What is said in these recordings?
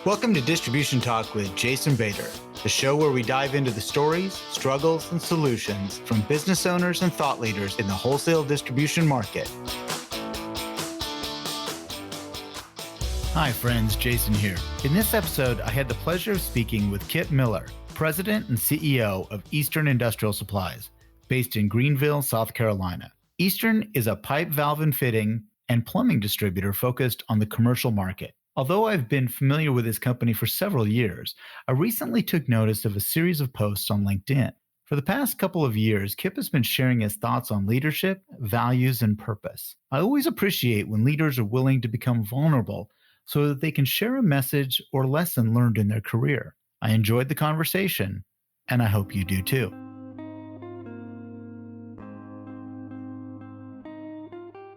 Welcome to Distribution Talk with Jason Bader, the show where we dive into the stories, struggles, and solutions from business owners and thought leaders in the wholesale distribution market. Hi friends, Jason here. In this episode, I had the pleasure of speaking with Kip Miller, President and CEO of Eastern Industrial Supplies, based in Greenville, South Carolina. Eastern is a pipe, valve, and fitting and plumbing distributor focused on the commercial market. Although I've been familiar with his company for several years, I recently took notice of a series of posts on LinkedIn. For the past couple of years, Kip has been sharing his thoughts on leadership, values, and purpose. I always appreciate when leaders are willing to become vulnerable so that they can share a message or lesson learned in their career. I enjoyed the conversation, and I hope you do too.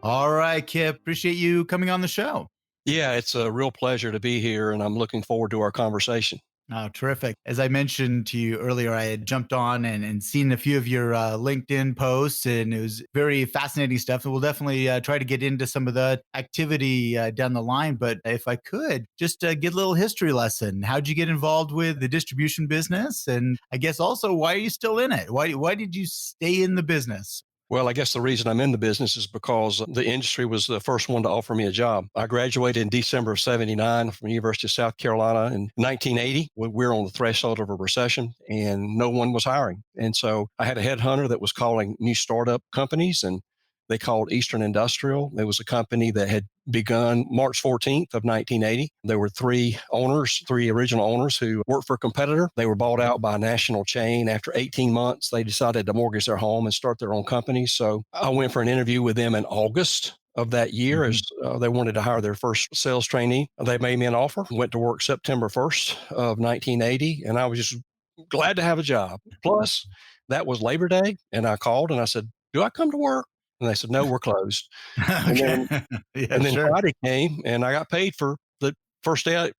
All right, Kip, appreciate you coming on the show. Yeah, it's a real pleasure to be here, and I'm looking forward to our conversation. Oh, terrific. As I mentioned to you earlier, I had jumped on and seen a few of your LinkedIn posts, and it was very fascinating stuff. And we'll definitely try to get into some of the activity down the line. But if I could, just get a little history lesson. How'd you get involved with the distribution business? And I guess also, why are you still in it? Why did you stay in the business? Well, I guess the reason I'm in the business is because the industry was the first one to offer me a job. I graduated in December of 79 from the University of South Carolina. In 1980, we were on the threshold of a recession and no one was hiring. And so I had a headhunter that was calling new startup companies, and they called Eastern Industrial. It was a company that had begun March 14th of 1980. There were three original owners who worked for a competitor. They were bought out by a national chain. After 18 months, they decided to mortgage their home and start their own company. So I went for an interview with them in August of that year as they wanted to hire their first sales trainee. They made me an offer, went to work September 1st of 1980, and I was just glad to have a job. Plus, that was Labor Day, and I called and I said, "Do I come to work?" And they said, "No, we're closed." And Okay. then, Yeah, and then sure. Friday came and I got paid for the first day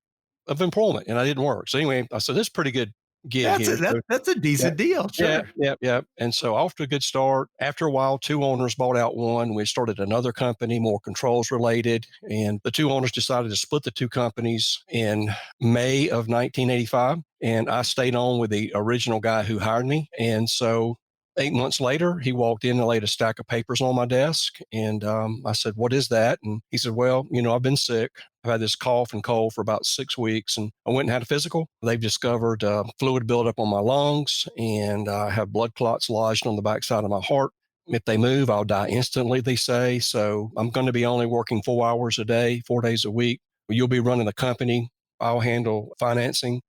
of employment and I didn't work. So anyway, I said, "This is a pretty good gig That's here." So that's a yeah, decent deal. yeah, Sure. yeah, yeah. And so off to a good start. After a while, two owners bought out one. We started another company, more controls related. And the two owners decided to split the two companies in May of 1985. And I stayed on with the original guy who hired me. And so 8 months later, he walked in and laid a stack of papers on my desk. And I said, "What is that?" And he said, "Well, I've been sick. I've had this cough and cold for about 6 weeks, and I went and had a physical. They've discovered fluid buildup on my lungs, and I have blood clots lodged on the backside of my heart. If they move, I'll die instantly," they say. "So I'm going to be only working 4 hours a day, 4 days a week. You'll be running the company. I'll handle financing."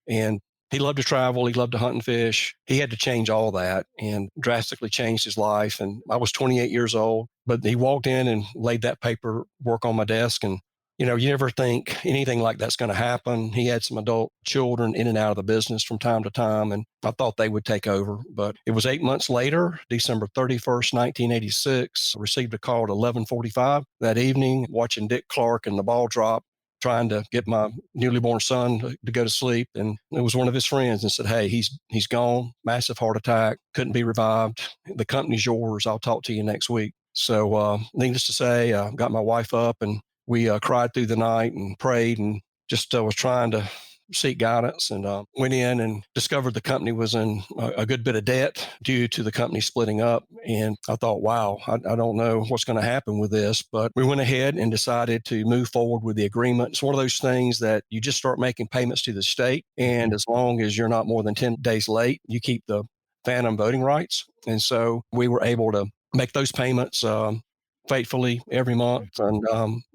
And he loved to travel. He loved to hunt and fish. He had to change all that and drastically changed his life. And I was 28 years old, but he walked in and laid that paperwork on my desk. And, you never think anything like that's going to happen. He had some adult children in and out of the business from time to time, and I thought they would take over. But it was 8 months later, December 31st, 1986, I received a call at 11:45 that evening, watching Dick Clark and the ball drop, trying to get my newly born son to go to sleep. And it was one of his friends and said, "Hey, he's gone, massive heart attack, couldn't be revived. The company's yours. I'll talk to you next week." So needless to say, I got my wife up and we cried through the night and prayed and just was trying to seek guidance, and went in and discovered the company was in a good bit of debt due to the company splitting up. And I thought, wow, I don't know what's going to happen with this, but we went ahead and decided to move forward with the agreement. It's one of those things that you just start making payments to the state, and as long as you're not more than 10 days late, you keep the phantom voting rights. And so we were able to make those payments faithfully every month and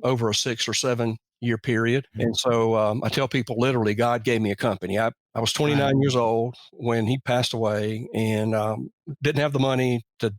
over a 6 or 7 year period. And so I tell people literally, God gave me a company. I was 29 years old when he passed away, and didn't have the money to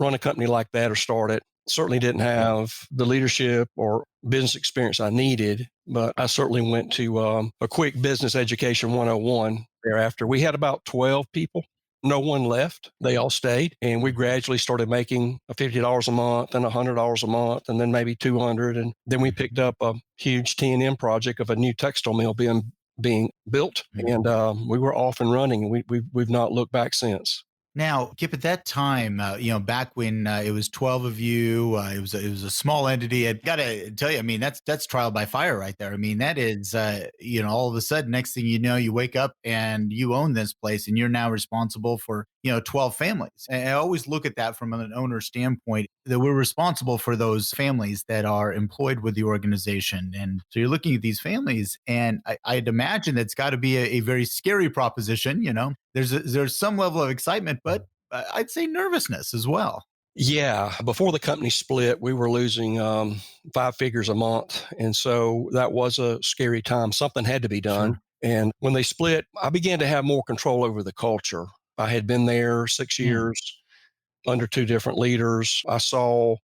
run a company like that or start it. Certainly didn't have the leadership or business experience I needed, but I certainly went to a quick business education 101 thereafter. We had about 12 people. No one left. They all stayed. And we gradually started making $50 a month and $100 a month, and then maybe 200. And then we picked up a huge T&M project of a new textile mill being built. And we were off and running, and we've not looked back since. Now, Kip, at that time, back when it was 12 of you, it was a small entity. I got to tell you, I mean, that's trial by fire right there. I mean, that is, all of a sudden, next thing you know, you wake up and you own this place, and you're now responsible for 12 families. And I always look at that from an owner standpoint, that we're responsible for those families that are employed with the organization. And so you're looking at these families, and I'd imagine that's got to be a very scary proposition. There's some level of excitement, but I'd say nervousness as well. Yeah, before the company split, we were losing five figures a month. And so that was a scary time. Something had to be done. Sure. And when they split, I began to have more control over the culture. I had been there six Yeah. years under two different leaders. I saw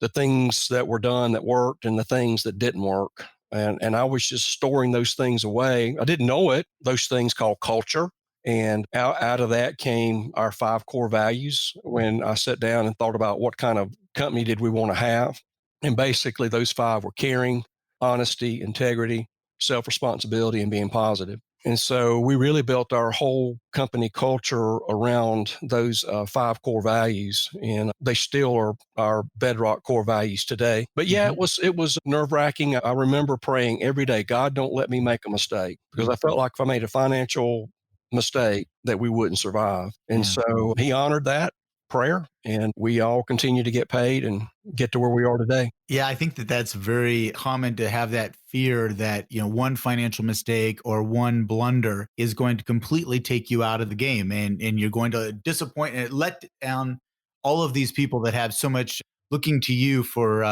the things that were done that worked and the things that didn't work. And I was just storing those things away. I didn't know it, those things called culture. And out of that came our five core values when I sat down and thought about what kind of company did we want to have. And basically, those five were caring, honesty, integrity, self responsibility, and being positive. And so we really built our whole company culture around those five core values, and they still are our bedrock core values today. But yeah, Hmm. it was nerve wracking. I remember praying every day, God, don't let me make a mistake, because I felt like if I made a financial mistake, that we wouldn't survive. And Yeah. so He honored that prayer, and we all continue to get paid and get to where we are today. Yeah, I think that that's very common to have that fear that, one financial mistake or one blunder is going to completely take you out of the game, and you're going to disappoint and let down all of these people that have so much looking to you for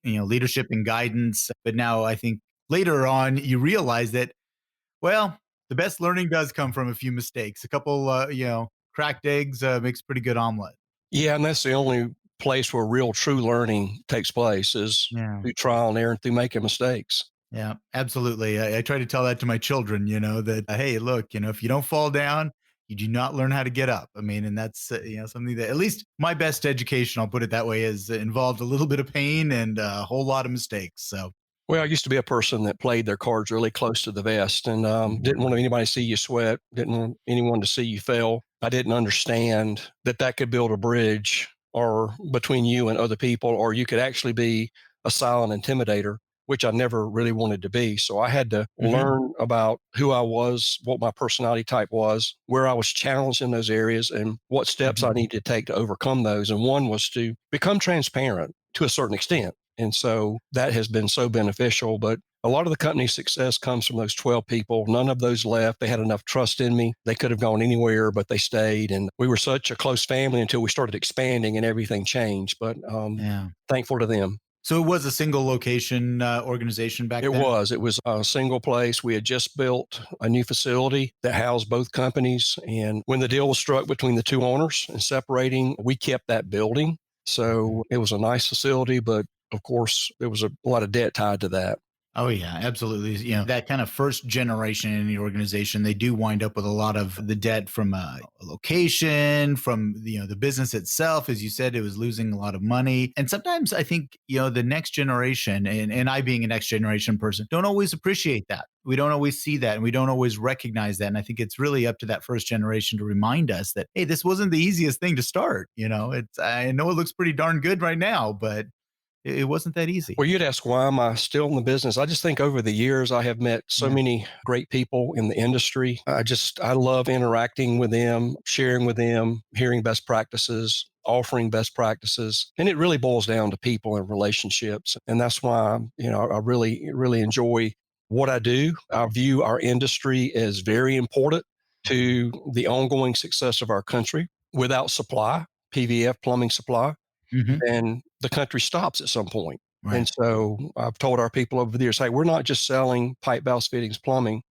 leadership and guidance. But now I think later on you realize that, well, the best learning does come from a few mistakes. A couple cracked eggs makes a pretty good omelet. Yeah, and that's the only place where real true learning takes place is Yeah. through trial and error and through making mistakes. Yeah, absolutely. I try to tell that to my children, that, hey, look, if you don't fall down, you do not learn how to get up. I mean, and that's, something that at least my best education, I'll put it that way, has involved a little bit of pain and a whole lot of mistakes. So, Well, I used to be a person that played their cards really close to the vest and didn't want anybody to see you sweat, didn't want anyone to see you fail. I didn't understand that that could build a bridge or between you and other people, or you could actually be a silent intimidator, which I never really wanted to be. So I had to mhm, learn about who I was, what my personality type was, where I was challenged in those areas, and what steps mhm. I needed to take to overcome those. And one was to become transparent to a certain extent. And so that has been so beneficial. But a lot of the company's success comes from those 12 people. None of those left. They had enough trust in me. They could have gone anywhere, but they stayed. And we were such a close family until we started expanding and everything changed. But Yeah. thankful to them. So it was a single location organization back It then? was. It was a single place. We had just built a new facility that housed both companies. And when the deal was struck between the two owners and separating, we kept that building. So it was a nice facility, but of course, there was a lot of debt tied to that. Oh yeah, absolutely. That kind of first generation in the organization, they do wind up with a lot of the debt from a location, from the business itself. As you said, it was losing a lot of money. And sometimes I think, the next generation, and I being a next generation person, don't always appreciate that. We don't always see that and we don't always recognize that. And I think it's really up to that first generation to remind us that, hey, this wasn't the easiest thing to start. I know it looks pretty darn good right now, but it wasn't that easy. Well, you'd ask, why am I still in the business? I just think over the years, I have met so Yeah. many great people in the industry. I love interacting with them, sharing with them, hearing best practices, offering best practices. And it really boils down to people and relationships. And that's why, I really, really enjoy what I do. I view our industry as very important to the ongoing success of our country. Without supply, PVF plumbing supply, Hmm. then the country stops at some point. Right. And so I've told our people over the years, hey, we're not just selling pipe, valves, fittings, plumbing.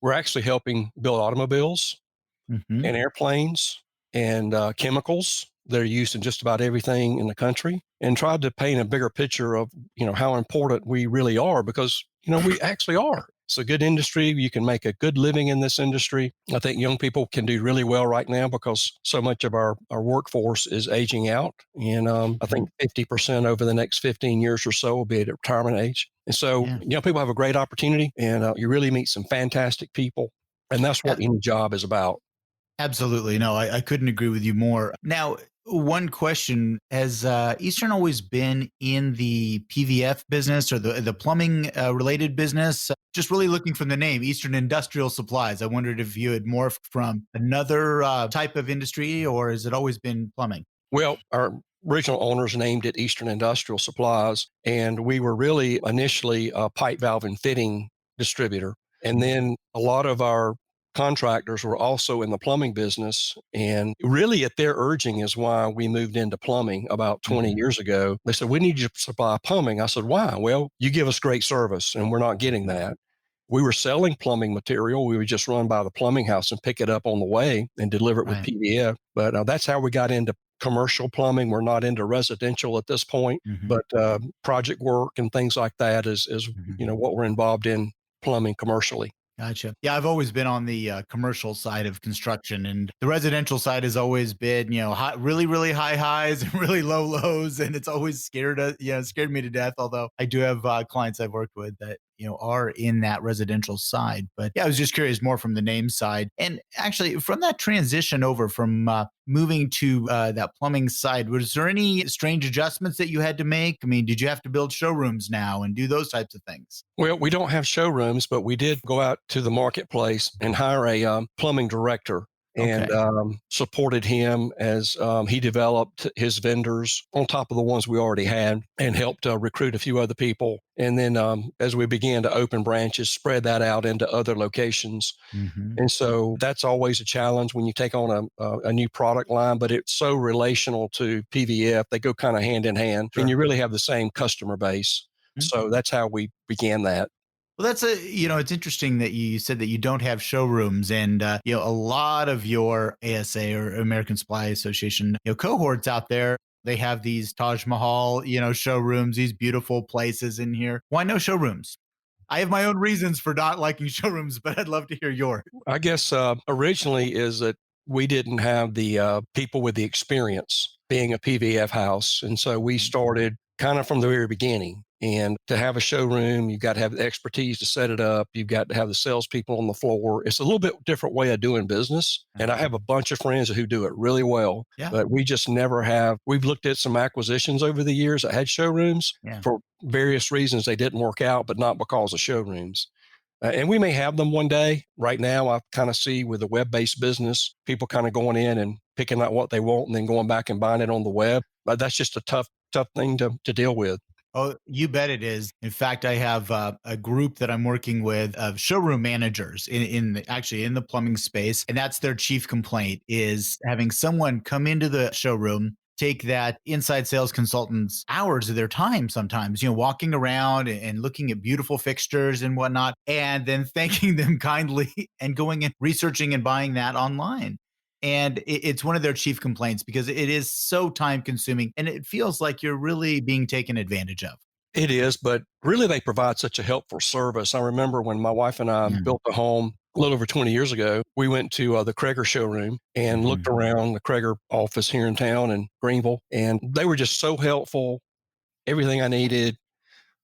We're actually helping build automobiles Hmm. and airplanes and chemicals that are used in just about everything in the country, and tried to paint a bigger picture of, how important we really are, because, we actually are. It's a good industry. You can make a good living in this industry. I think young people can do really well right now because so much of our workforce is aging out. And I Mhm. think 50% over the next 15 years or so will be at retirement age. And so, Yeah. people have a great opportunity, and you really meet some fantastic people. And that's Yeah. what any job is about. Absolutely. No, I couldn't agree with you more. Now, one question: has Eastern always been in the PVF business or the plumbing related business? Just really looking from the name, Eastern Industrial Supplies. I wondered if you had morphed from another type of industry, or has it always been plumbing? Well, our original owners named it Eastern Industrial Supplies, and we were really initially a pipe, valve, and fitting distributor. And then a lot of our contractors were also in the plumbing business. And really, at their urging, is why we moved into plumbing about 20 Mhm. years ago. They said, "We need you to supply plumbing." I said, "Why?" "Well, you give us great service, and we're not getting that." We were selling plumbing material. We would just run by the plumbing house and pick it up on the way and deliver it with Right. PDF. But that's how we got into commercial plumbing. We're not into residential at this point, Hmm. but project work and things like that is Hmm. what we're involved in plumbing commercially. Gotcha. Yeah, I've always been on the commercial side of construction, and the residential side has always been, really, really high highs and really low lows, and it's always scared me to death. Although I do have clients I've worked with that are in that residential side, but yeah, I was just curious more from the name side, and actually from that transition over from moving to that plumbing side. Was there any strange adjustments that you had to make? I mean, did you have to build showrooms now and do those types of things? Well, we don't have showrooms, but we did go out to the marketplace and hire a plumbing director and Okay. supported him as he developed his vendors on top of the ones we already had and helped recruit a few other people. And then as we began to open branches, spread that out into other locations. Hmm. And so that's always a challenge when you take on a new product line, but it's so relational to PVF. They go kind of hand in hand, and Sure. you really have the same customer base. So that's how we began that. Well, it's interesting that you said that you don't have showrooms, and a lot of your ASA or American Supply Association, cohorts out there, they have these Taj Mahal, showrooms, these beautiful places in here. Why no showrooms? I have my own reasons for not liking showrooms, but I'd love to hear yours. I guess originally is that we didn't have the people with the experience being a PVF house. And so we started kind of from the very beginning. And to have a showroom, you've got to have the expertise to set it up. You've got to have the salespeople on the floor. It's a little bit different way of doing business. And I have a bunch of friends who do it really well, Yeah, but we just never have. We've looked at some acquisitions over the years that had showrooms yeah. for various reasons. They didn't work out, but not because of showrooms. And we may have them one day. Right now, I kind of see with the web based business, people kind of going in and picking out what they want and then going back and buying it on the web. But that's just a tough thing to deal with. Oh, you bet it is. In fact, I have a group that I'm working with of showroom managers actually in the plumbing space, and that's their chief complaint is having someone come into the showroom, take that inside sales consultant's hours of their time sometimes, walking around and looking at beautiful fixtures and whatnot, and then thanking them kindly and going and researching and buying that online. And it's one of their chief complaints because it is so time consuming and it feels like you're really being taken advantage of. It is, but really they provide such a helpful service. I remember when my wife and I Yeah. built a home a little over 20 years ago, we went to the Krager showroom and looked Mhm. around the Krager office here in town in Greenville, and they were just so helpful. Everything I needed.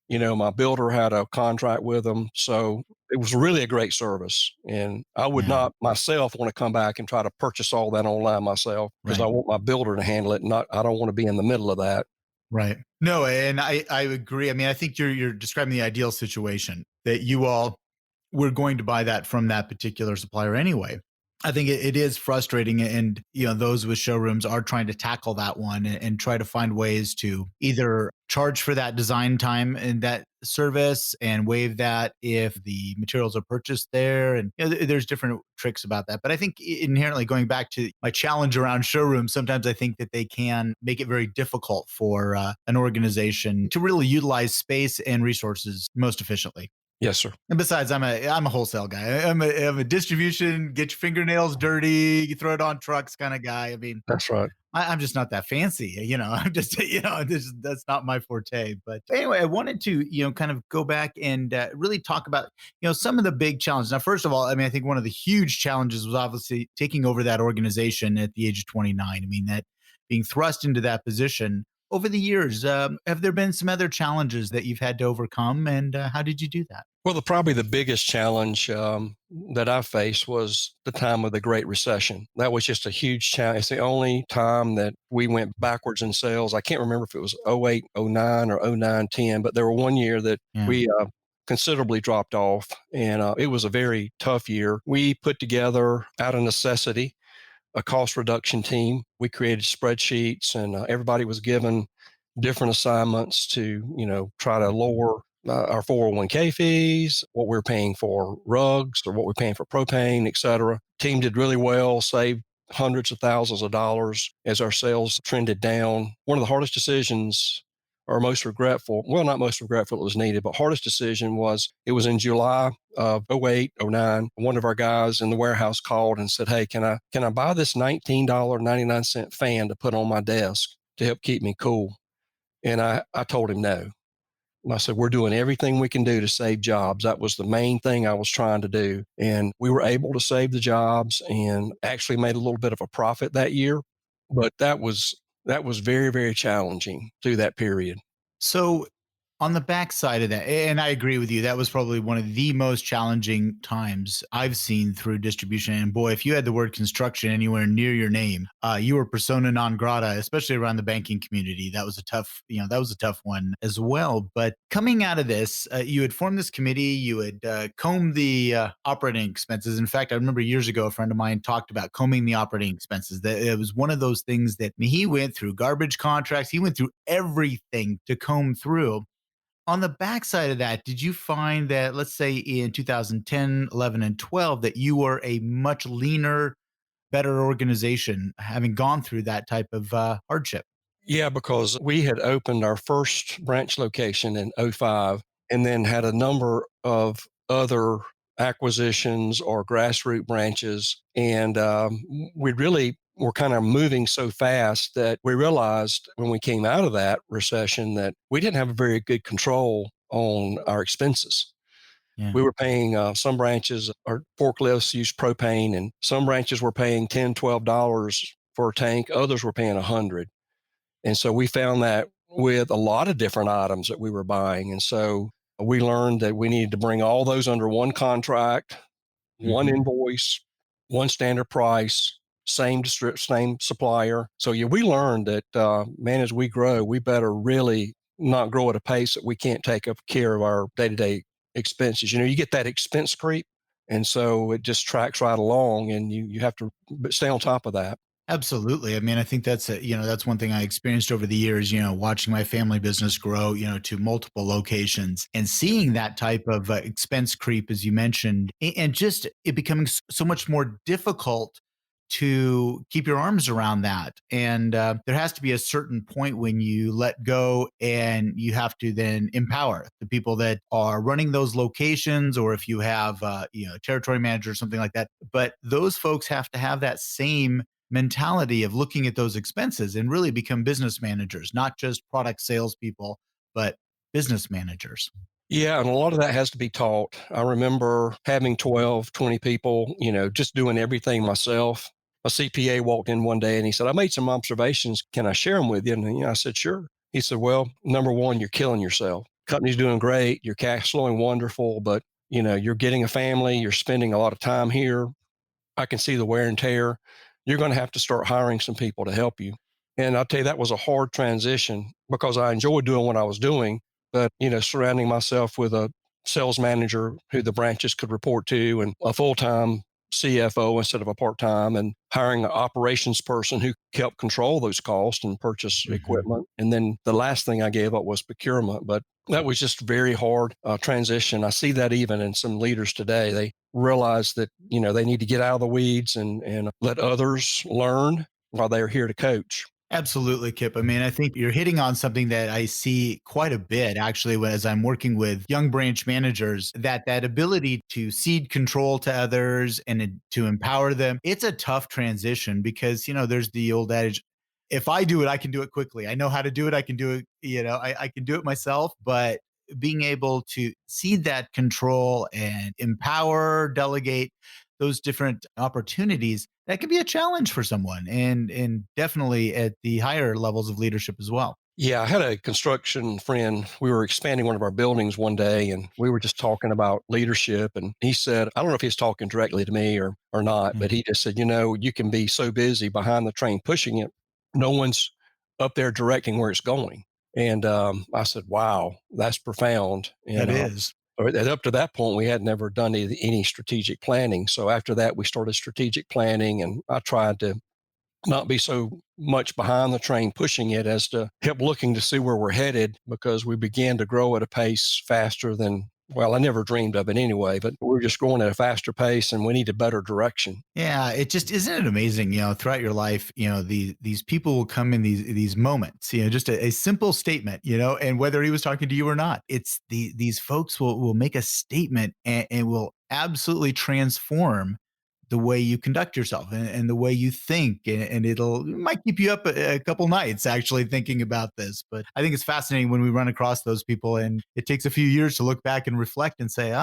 My builder had a contract with them. So it was really a great service. And I would Yeah. not myself want to come back and try to purchase all that online myself because I Right. want my builder to handle it. Not, I don't want to be in the middle of that. Right. No, and I agree. I mean, I think you're describing the ideal situation that you all were going to buy that from that particular supplier anyway. I think it is frustrating, and those with showrooms are trying to tackle that one and try to find ways to either charge for that design time and that service and waive that if the materials are purchased there. And there's different tricks about that. But I think inherently going back to my challenge around showrooms, sometimes I think that they can make it very difficult for an organization to really utilize space and resources most efficiently. Yes, sir. And besides, I'm a wholesale guy. I'm a distribution, get your fingernails dirty, you throw it on trucks kind of guy. I mean, That's right. I'm just not that fancy, I'm just, that's not my forte. But anyway, I wanted to, kind of go back and really talk about, some of the big challenges. Now, first of all, I mean, I think one of the huge challenges was obviously taking over that organization at the age of 29. I mean, that being thrust into that position over the years, have there been some other challenges that you've had to overcome, and how did you do that? Probably the biggest challenge that I faced was the time of the Great Recession. That was just a huge challenge. It's the only time that we went backwards in sales. I can't remember if it was '08, '09, or '09, '10, but there were one year that Yeah. we considerably dropped off, and it was a very tough year. We put together, out of necessity, a cost reduction team. We created spreadsheets, and everybody was given different assignments to, try to lower our 401k fees, what we're paying for rugs or what we're paying for propane, et cetera. Team did really well, saved hundreds of thousands of dollars as our sales trended down. One of the hardest decisions, or most regretful, well, not most regretful, it was needed, but hardest decision was, it was in July of '08, '09. One of our guys in the warehouse called and said, "Hey, can I buy this $19.99 fan to put on my desk to help keep me cool?" And I told him no. And I said, "We're doing everything we can do to save jobs." That was the main thing I was trying to do. And we were able to save the jobs and actually made a little bit of a profit that year. But that was very, very challenging through that period. So, on the backside of that, and I agree with you, that was probably one of the most challenging times I've seen through distribution. And boy, if you had the word construction anywhere near your name, you were persona non grata, especially around the banking community. That was a tough, that was a tough one as well. But coming out of this, you had formed this committee, you had combed the operating expenses. In fact, I remember years ago, a friend of mine talked about combing the operating expenses. That it was one of those things that he went through garbage contracts, he went through everything to comb through. On the backside of that, did you find that, let's say in 2010, 11, and 12, that you were a much leaner, better organization having gone through that type of hardship? Yeah, because we had opened our first branch location in '05 and then had a number of other acquisitions or grassroots branches. And we really were kind of moving so fast that we realized when we came out of that recession that we didn't have a very good control on our expenses. Yeah. We were paying some branches, our forklifts use propane, and some branches were paying $10, $12 for a tank. Others were paying 100. And so we found that with a lot of different items that we were buying. And so we learned that we needed to bring all those under one contract, one Hmm. invoice, one standard price, same supplier. So yeah, we learned that, man, as we grow, we better really not grow at a pace that we can't take up care of our day-to-day expenses. You get that expense creep. And so it just tracks right along, and you have to stay on top of that. Absolutely. I mean, I think that's that's one thing I experienced over the years, watching my family business grow, to multiple locations and seeing that type of expense creep, as you mentioned, and just it becoming so much more difficult to keep your arms around that. And there has to be a certain point when you let go and you have to then empower the people that are running those locations, or if you have, territory manager or something like that. But those folks have to have that same mentality of looking at those expenses and really become business managers, not just product salespeople, but business managers. Yeah, and a lot of that has to be taught. I remember having 12, 20 people, just doing everything myself. A CPA walked in one day and he said, "I made some observations. Can I share them with you?" And I said, "Sure." He said, "Well, number one, you're killing yourself. Company's doing great. Your cash flowing wonderful, but you're getting a family. You're spending a lot of time here. I can see the wear and tear. You're going to have to start hiring some people to help you." And I'll tell you, that was a hard transition because I enjoyed doing what I was doing, but, surrounding myself with a sales manager who the branches could report to and a full time CFO instead of a part time, and hiring an operations person who helped control those costs and purchase Mhm. equipment. And then the last thing I gave up was procurement. But that was just very hard transition. I see that even in some leaders today. They realize that they need to get out of the weeds and let others learn while they're here to coach. Absolutely, Kip. I mean, I think you're hitting on something that I see quite a bit actually as I'm working with young branch managers, that ability to cede control to others and to empower them. It's a tough transition because, there's the old adage, if I do it, I can do it quickly. I know how to do it. I can do it, I can do it myself, but being able to cede that control and empower, delegate those different opportunities, that can be a challenge for someone, and definitely at the higher levels of leadership as well. Yeah, I had a construction friend. We were expanding one of our buildings one day and we were just talking about leadership. And he said, I don't know if he's talking directly to me or not, Yeah. but he just said, you can be so busy behind the train pushing it, no one's up there directing where it's going. And I said, wow, that's profound. That And is. up to that point, we had never done any strategic planning. So after that, we started strategic planning and I tried to not be so much behind the train pushing it as to kept looking to see where we're headed because we began to grow at a pace faster than, well, I never dreamed of it anyway, but we were just going at a faster pace and we needed better direction. Yeah, it just isn't it amazing, throughout your life, these people will come in these moments, just a simple statement, and whether he was talking to you or not, it's these folks will make a statement and will absolutely transform the way you conduct yourself and the way you think, and it might keep you up a couple nights actually thinking about this. But I think it's fascinating when we run across those people, and it takes a few years to look back and reflect and say,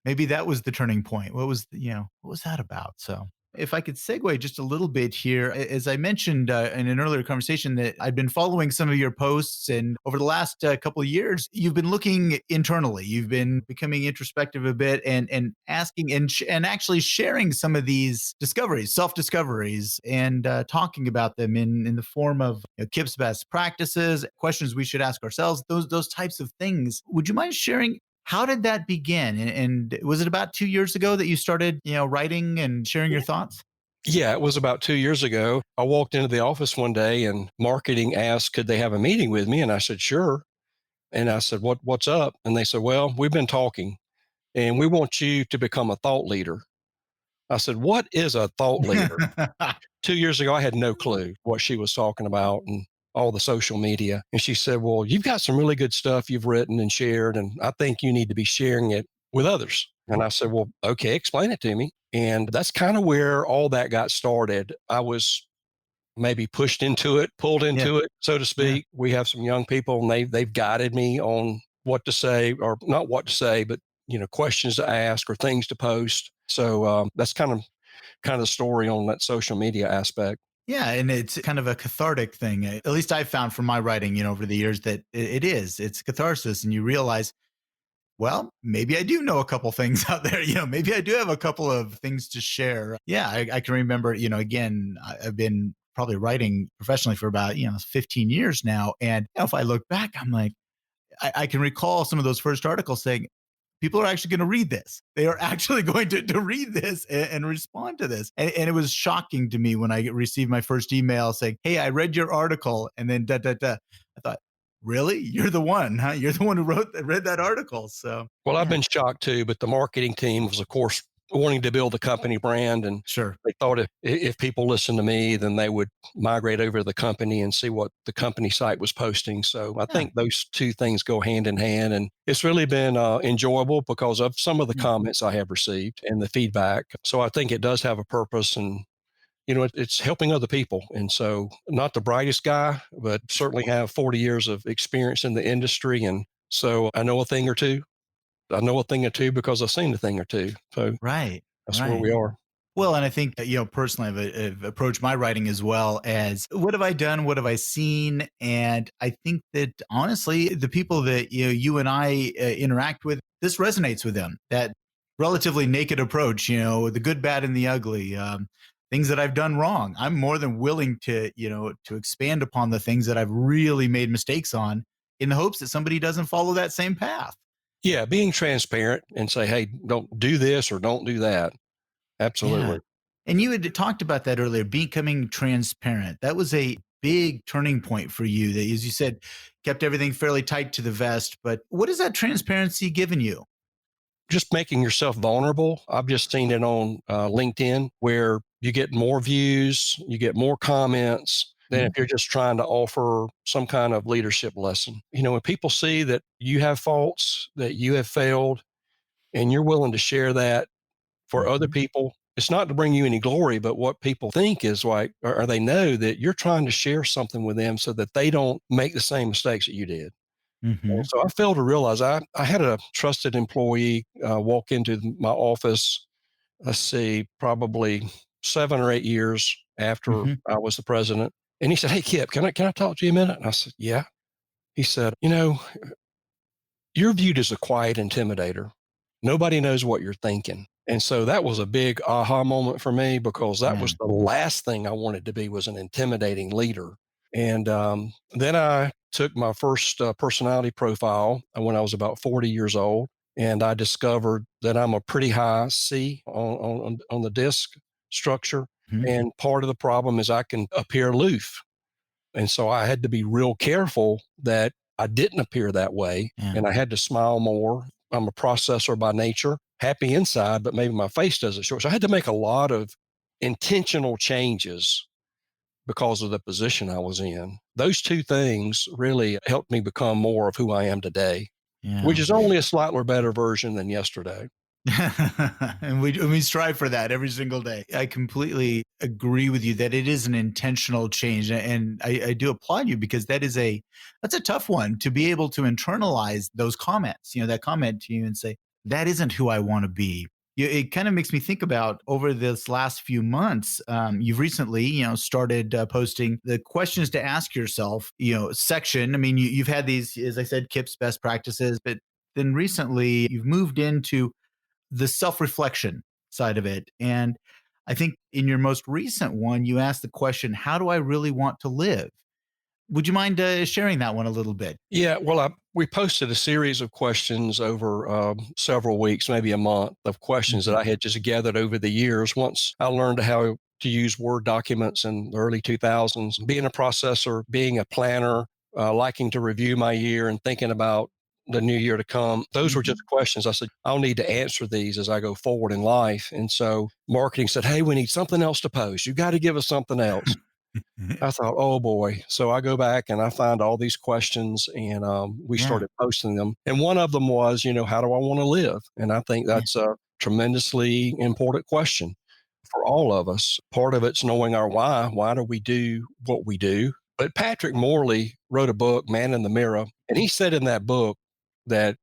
maybe that was the turning point. What was that about? So, if I could segue just a little bit here, as I mentioned in an earlier conversation, that I've been following some of your posts, and over the last couple of years, you've been looking internally. You've been becoming introspective a bit, and asking and actually sharing some of these discoveries, self discoveries, and talking about them in the form of Kip's best practices, questions we should ask ourselves, those types of things. Would you mind sharing how did that begin? And was it about 2 years ago that you started, writing and sharing your thoughts? Yeah, it was about 2 years ago. I walked into the office one day and marketing asked, could they have a meeting with me? And I said, sure. And I said, what's up? And they said, well, we've been talking and we want you to become a thought leader. I said, what is a thought leader? 2 years ago, I had no clue what she was talking about and all the social media. And she said, well, you've got some really good stuff you've written and shared, and I think you need to be sharing it with others. And I said, well, okay, explain it to me. And that's kind of where all that got started. I was maybe pushed into it, pulled Yeah, into it, so to yeah. speak. We have some young people and they've guided me on what to say or not what to say, but questions to ask or things to post. So that's kind of the story on that social media aspect. Yeah, and it's kind of a cathartic thing. At least I've found from my writing, over the years that it is. It's catharsis, and you realize, well, maybe I do know a couple things out there. Maybe I do have a couple of things to share. Yeah, I can remember. Again, I've been probably writing professionally for about 15 years now, and if I look back, I'm like, I can recall some of those first articles saying, people are actually going to read this. They are actually going to read this and respond to this. And it was shocking to me when I received my first email saying, hey, I read your article. And then da, da, da. I thought, really? You're the one, huh? You're the one who read that article. So, Well, I've yeah, been shocked too, but the marketing team was, of course, wanting to build a company brand, and sure. they thought if people listened to me, then they would migrate over to the company and see what the company site was posting. So I Yeah. think those two things go hand in hand, and it's really been enjoyable because of some of the Mm. comments I have received and the feedback. So I think it does have a purpose, and it's helping other people. And so, not the brightest guy, but certainly have 40 years of experience in the industry, and so I know a thing or two. I know a thing or two because I've seen a thing or two. So Right. that's where Right. we are. Well, and I think that, personally, I've approached my writing as well as what have I done? What have I seen? And I think that honestly, the people that you and I interact with, this resonates with them. That relatively naked approach, the good, bad, and the ugly, things that I've done wrong. I'm more than willing to, to expand upon the things that I've really made mistakes on, in the hopes that somebody doesn't follow that same path. Yeah, being transparent and say, hey, don't do this or don't do that. Yeah. Absolutely. And you had talked about that earlier, becoming transparent. That was a big turning point for you that, as you said, kept everything fairly tight to the vest. But what has that transparency given you? Just making yourself vulnerable. I've just seen it on LinkedIn where you get more views, you get more comments than if Mhm. you're just trying to offer some kind of leadership lesson. When people see that you have faults, that you have failed, and you're willing to share that for other Mhm. people, it's not to bring you any glory, but what people think is like, or they know that you're trying to share something with them so that they don't make the same mistakes that you did. And Mhm. so I failed to realize I had a trusted employee walk into my office, let's see, probably 7 or 8 years after Mhm. I was the president. And he said, hey, Kip, can I talk to you a minute? And I said, yeah. He said, you're viewed as a quiet intimidator. Nobody knows what you're thinking. And so that was a big aha moment for me because that Yeah. was the last thing I wanted to be was an intimidating leader. And then I took my first personality profile when I was about 40 years old, and I discovered that I'm a pretty high C on the disc structure. Mhm. And part of the problem is I can appear aloof. And so I had to be real careful that I didn't appear that way. Yeah. And I had to smile more. I'm a processor by nature, happy inside, but maybe my face doesn't show it. So I had to make a lot of intentional changes because of the position I was in. Those two things really helped me become more of who I am today, which Yeah. is only a slightly better version than yesterday. And we strive for that every single day. I completely agree with you that it is an intentional change, and I do applaud you because that's a tough one to be able to internalize those comments. That comment to you and say that isn't who I want to be. It kind of makes me think about over this last few months. You've recently, started posting the questions to ask yourself, section. I mean, you've had these, as I said, Kip's best practices, but then recently you've moved into the self-reflection side of it. And I think in your most recent one, you asked the question, how do I really want to live? Would you mind sharing that one a little bit? Yeah, well, we posted a series of questions over several weeks, maybe a month, of questions that Mhm. I had just gathered over the years. Once I learned how to use Word documents in the early 2000s, being a processor, being a planner, liking to review my year and thinking about the new year to come. Those were just Mhm. questions. I said, I'll need to answer these as I go forward in life. And so marketing said, hey, we need something else to post. You got to give us something else. I thought, oh boy. So I go back and I find all these questions and we Yeah. started posting them. And one of them was, how do I want to live? And I think Yeah. that's a tremendously important question for all of us. Part of it's knowing our why. Why do we do what we do? But Patrick Morley wrote a book, Man in the Mirror. And he said in that book that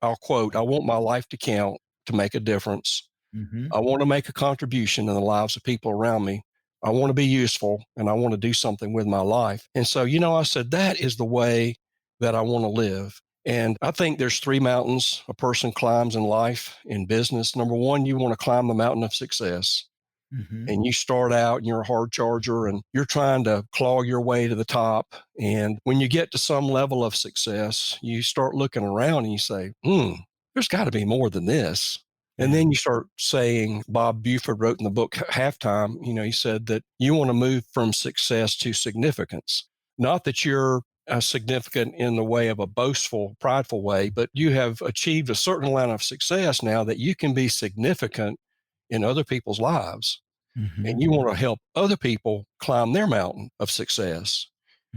I'll quote, I want my life to count to make a difference. Mhm. I want to make a contribution in the lives of people around me. I want to be useful and I want to do something with my life. And so, I said, that is the way that I want to live. And I think there's three mountains a person climbs in life, in business. Number one, you want to climb the mountain of success. Mhm. And you start out and you're a hard charger and you're trying to claw your way to the top. And when you get to some level of success, you start looking around and you say, there's got to be more than this. And Yeah. then you start saying, Bob Buford wrote in the book Halftime, he said that you want to move from success to significance. Not that you're significant in the way of a boastful, prideful way, but you have achieved a certain amount of success now that you can be significant in other people's lives and Mhm. you want to help other people climb their mountain of success.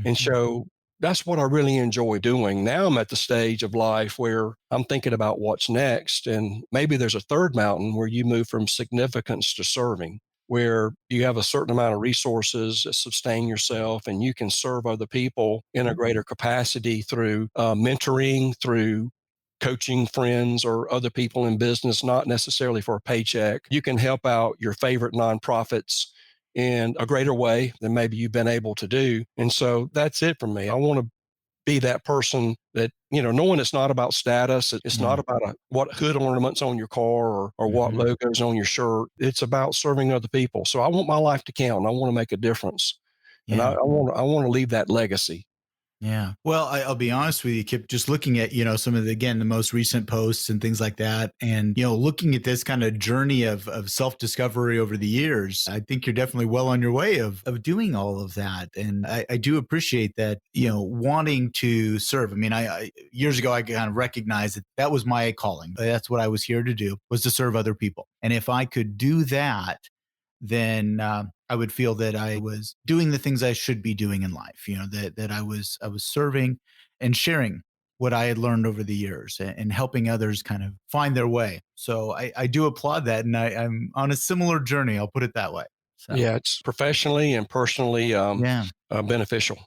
And Mhm. so that's what I really enjoy doing. Now I'm at the stage of life where I'm thinking about what's next. And maybe there's a third mountain where you move from significance to serving, where you have a certain amount of resources that sustain yourself and you can serve other people in a greater capacity through mentoring, through coaching friends or other people in business, not necessarily for a paycheck. You can help out your favorite nonprofits in a greater way than maybe you've been able to do. And so that's it for me. I want to be that person that, knowing it's not about status. It's not Yeah. about what hood ornaments on your car or what Mhm. logos on your shirt. It's about serving other people. So I want my life to count and I want to make a difference. And Yeah. I want to leave that legacy. Yeah. Well, I'll be honest with you, Kip, just looking at, some of the most recent posts and things like that. And, looking at this kind of journey of self-discovery over the years, I think you're definitely well on your way of doing all of that. And I do appreciate that, wanting to serve. I mean, I years ago, I kind of recognized that that was my calling. That's what I was here to do, was to serve other people. And if I could do that, then I would feel that I was doing the things I should be doing in life. That I was serving and sharing what I had learned over the years and helping others kind of find their way. So I do applaud that, and I'm on a similar journey. I'll put it that way. So Yeah, it's professionally and personally yeah. beneficial.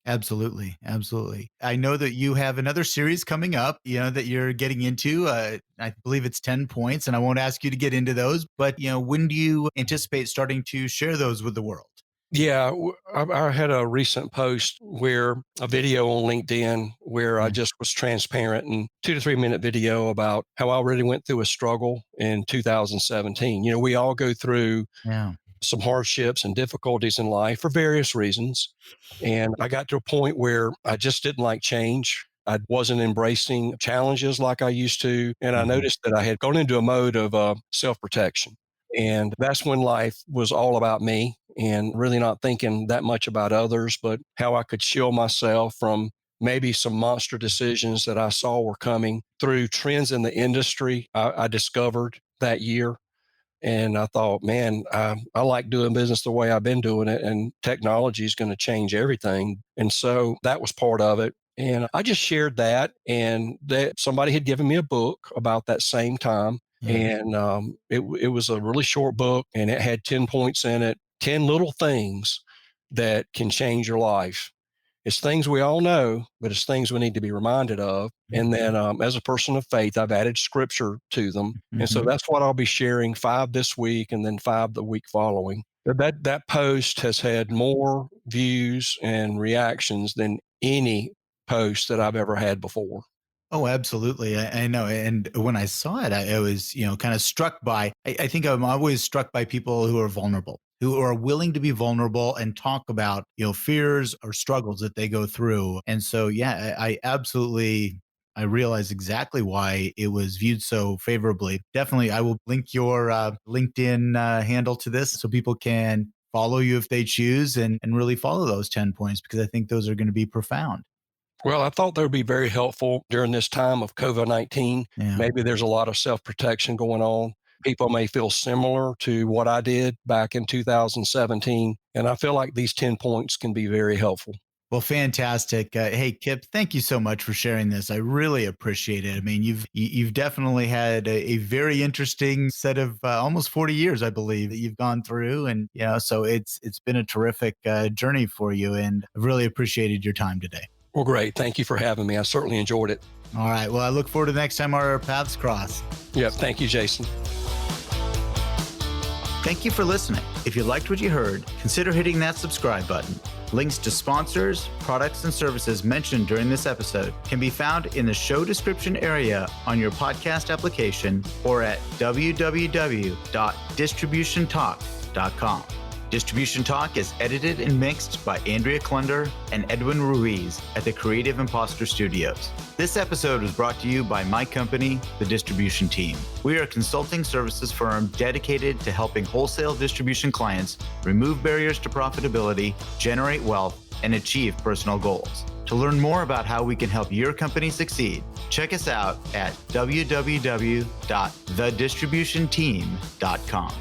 Absolutely. Absolutely. I know that you have another series coming up, that you're getting into. I believe it's 10 points, and I won't ask you to get into those, but, when do you anticipate starting to share those with the world? Yeah, I had a recent post where a video on LinkedIn where I Yeah. just was transparent and 2 to 3 minute video about how I already went through a struggle in 2017. We all go through Yeah. some hardships and difficulties in life for various reasons. And I got to a point where I just didn't like change. I wasn't embracing challenges like I used to. And I Mhm. noticed that I had gone into a mode of self protection. And that's when life was all about me and really not thinking that much about others, but how I could shield myself from maybe some monster decisions that I saw were coming through trends in the industry I discovered that year. And I thought, man, I like doing business the way I've been doing it, and technology is going to change everything. And so that was part of it. And I just shared that, and that somebody had given me a book about that same time. Yeah. And it was a really short book, and it had 10 points in it, 10 little things that can change your life. It's things we all know, but it's things we need to be reminded of. And then, as a person of faith, I've added scripture to them. And so Mhm. that's what I'll be sharing 5 this week and then 5 the week following. That post has had more views and reactions than any post that I've ever had before. Oh, absolutely. I know. And when I saw it, I was, kind of struck by, I think I'm always struck by people who are vulnerable, who are willing to be vulnerable and talk about, fears or struggles that they go through. And so, yeah, I absolutely, I realize exactly why it was viewed so favorably. Definitely, I will link your LinkedIn handle to this so people can follow you if they choose and really follow those 10 points because I think those are going to be profound. Well, I thought they would be very helpful during this time of COVID-19. Yeah. Maybe there's a lot of self protection going on. People may feel similar to what I did back in 2017. And I feel like these 10 points can be very helpful. Well, fantastic. Hey, Kip, thank you so much for sharing this. I really appreciate it. I mean, you've definitely had a very interesting set of almost 40 years, I believe, that you've gone through, and so it's been a terrific journey for you, and I've really appreciated your time today. Well, great. Thank you for having me. I certainly enjoyed it. All right. Well, I look forward to the next time our paths cross. Yeah. Thank you, Jason. Thank you for listening. If you liked what you heard, consider hitting that subscribe button. Links to sponsors, products, and services mentioned during this episode can be found in the show description area on your podcast application or at www.distributiontalk.com. Distribution Talk is edited and mixed by Andrea Klunder and Edwin Ruiz at the Creative Imposter Studios. This episode was brought to you by my company, The Distribution Team. We are a consulting services firm dedicated to helping wholesale distribution clients remove barriers to profitability, generate wealth, and achieve personal goals. To learn more about how we can help your company succeed, check us out at www.thedistributionteam.com.